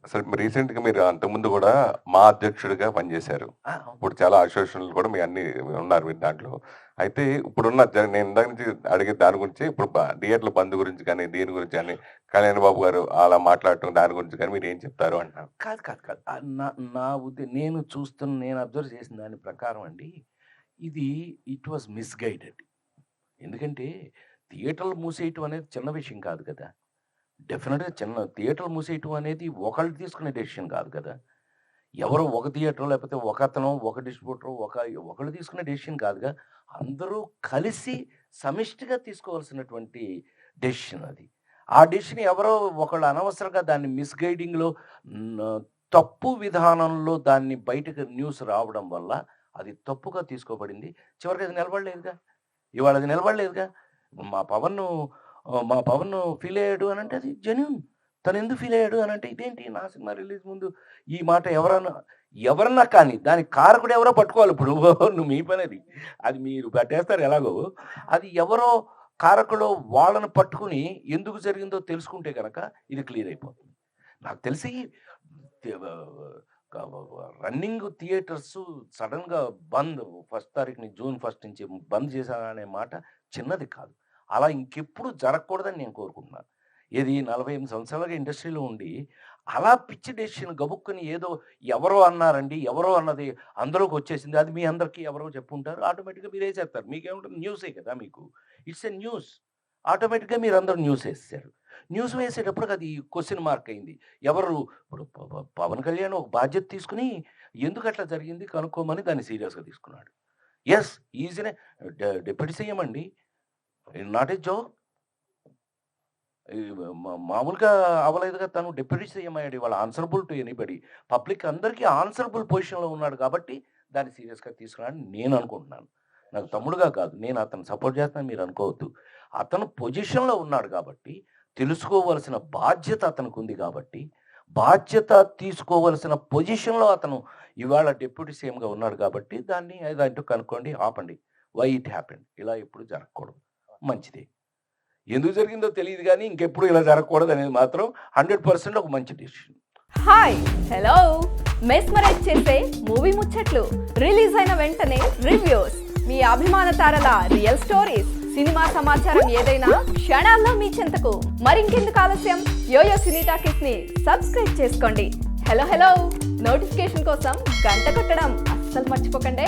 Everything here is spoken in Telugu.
అసలు రీసెంట్‌గా మీరు అంతకుముందు గూడా మా అధ్యక్షుడిగా పనిజేశారు. అవును. ఇప్పుడు చాలా అసోసియేషన్‌లు కూడా మీ అన్నీ ఉన్నారు మీరు దాంట్లో. అయితే ఇప్పుడున్న నేను ఇందాక నుంచి అడిగే దాని గురించి ఇప్పుడు థియేటర్ల బంద్ గురించి కానీ, దీని గురించి కానీ, కళ్యాణ్ బాబు గారు అలా మాట్లాడటం దాని గురించి కానీ మీరేం చెప్తారు అంటున్నాను? కాదు, కాదు, కాదు. నా నా నేను అబ్జర్వ్ చేసిన దాని ప్రకారం అండి, ఇది ఇట్ వాస్ మిస్‌గైడెడ్. ఎందుకంటే థియేటర్లు మూసేయటం అనేది చిన్న విషయం కాదు కదా! డెఫినిట్‌గా థియేటర్లు మూసేయటం అనేది ఒకళ్ళు తీసుకునే డెసిషన్ కాదు కదా! ఎవరో ఒక థియేటరో లేకపోతే ఒకతనో, ఒక డిస్ట్రిబ్యూటరో ఒకళ్ళు తీసుకునే డెసిషన్ కాదుగా. అందరూ కలిసి సమిష్టిగా తీసుకోవాల్సినటువంటి డెసిషన్ అది. ఆ డెసిషన్ ఎవరో ఒకళ్ళు అనవసరంగా దాన్ని మిస్‌గైడింగ్‌లో న తప్పు విధానంలో దాన్ని బయటకి న్యూస్ రావడం వల్ల అది తప్పుగా తీసుకోబడింది. చివరికి అది నిలబడలేదుగా. ఇవాళ అది నిలబడలేదుగా. మా పవన్ను మా పవన్ ఫీల్ అయ్యాడు అనంటే అది జెన్యూన్. తనెందుకు ఫీల్ అయ్యాడు అనంటే ఇదేంటి నా సినిమా రిలీజ్ ముందు ఈ మాట ఎవరన్నా కానీ దానికి కారకుడు ఎవరో పట్టుకోవాలి. ఇప్పుడు నువ్వు మీ పనది. అది మీరు పట్టేస్తారు ఎలాగో. అది ఎవరో కారకులో వాళ్ళని పట్టుకుని ఎందుకు జరిగిందో తెలుసుకుంటే గనక ఇది క్లియర్ అయిపోతుంది. నాకు తెలిసి రన్నింగ్ థియేటర్స్ సడన్‌గా బంద్ ఫస్ట్ తారీఖుని జూన్ 1 నుంచి బంద్ చేశారనే మాట చిన్నది కాదు. అలా ఇంకెప్పుడు జరగకూడదని నేను కోరుకుంటున్నాను. ఏది 48 సంవత్సరాలుగా ఇండస్ట్రీలో ఉండి, అలా పిచ్చి డెసిషన్ గబుక్కుని ఏదో ఎవరో అన్నారండి, ఎవరో అన్నది అందులోకొచ్చేసింది. అది మీ అందరికీ ఎవరో చెప్పుంటారు. ఆటోమేటిక్‌గా మీరేసేస్తారు. మీకేముంటుంది న్యూసే కదా మీకు. It's a news. ఆటోమేటిక్‌గా మీరందరూ న్యూస్ ఏసేసారు. న్యూస్ వేసేటప్పటికి అది క్వెషన్ మార్క్ అయింది. ఎవరు ఇప్పుడు పవన్ కళ్యాణ్ ఒక బాధ్యత తీసుకొని ఎందుకట్లా జరిగింది కనుక్కోమని దాన్ని సీరియస్‌గా తీసుకున్నాడు. Yes! He is a deputy CM అండి. Not a joke. ఈ మామూలుగా అవ్వలేదుగా. తను డిప్యూటీ సీఎం అయ్యాడు. ఇవాళ ఆన్సరబుల్ టు ఎనీబడీ. పబ్లిక్ అందరికీ ఆన్సరబుల్ పొజిషన్‌లో ఉన్నాడు కాబట్టి దాన్ని సీరియస్‌గా తీసుకున్నాడని నేను అనుకుంటున్నాను. నాకు తమ్ముడుగా కాదు. నేను అతన్ని సపోర్ట్ చేస్తున్నానని మీరు అనుకోవద్దు. అతను పొజిషన్‌లో ఉన్నాడు కాబట్టి, తెలుసుకోవలసిన బాధ్యత అతనికుంది కాబట్టి, బాధ్యత తీసుకోవలసిన పొజిషన్‌లో అతను ఇవాళ డిప్యూటీ సీఎంగా ఉన్నాడు కాబట్టి దాన్ని ఏదంటూ కనుక్కోండి, ఆపండి. Why it happened. ఇలా ఎప్పుడు జరగకూడదు. మంచిదే. ఎందుకు జరిగిందో తెలీదు గానీ, ఇంకెప్పుడు ఇలా జరగకూడదనేది మాత్రం 100% ఒక మంచి డెసిషన్. హాయ్ హలో మెస్మరైజ్ చేసే మూవీ ముచ్చట్లు, రిలీజ్ అయిన వెంటనే రివ్యూస్, మీ అభిమాన తారల రియల్ స్టోరీస్, సినిమా సమాచారం ఏదైనా క్షణాల్లో మీ చెంతకు. మరింకెందుకు ఆలస్యం, యోయో సినీ టాకీస్ ని సబ్స్క్రైబ్ చేసుకోండి. హలో నోటిఫికేషన్ కోసం గంట కొట్టడం అస్సలు మర్చిపోకండి.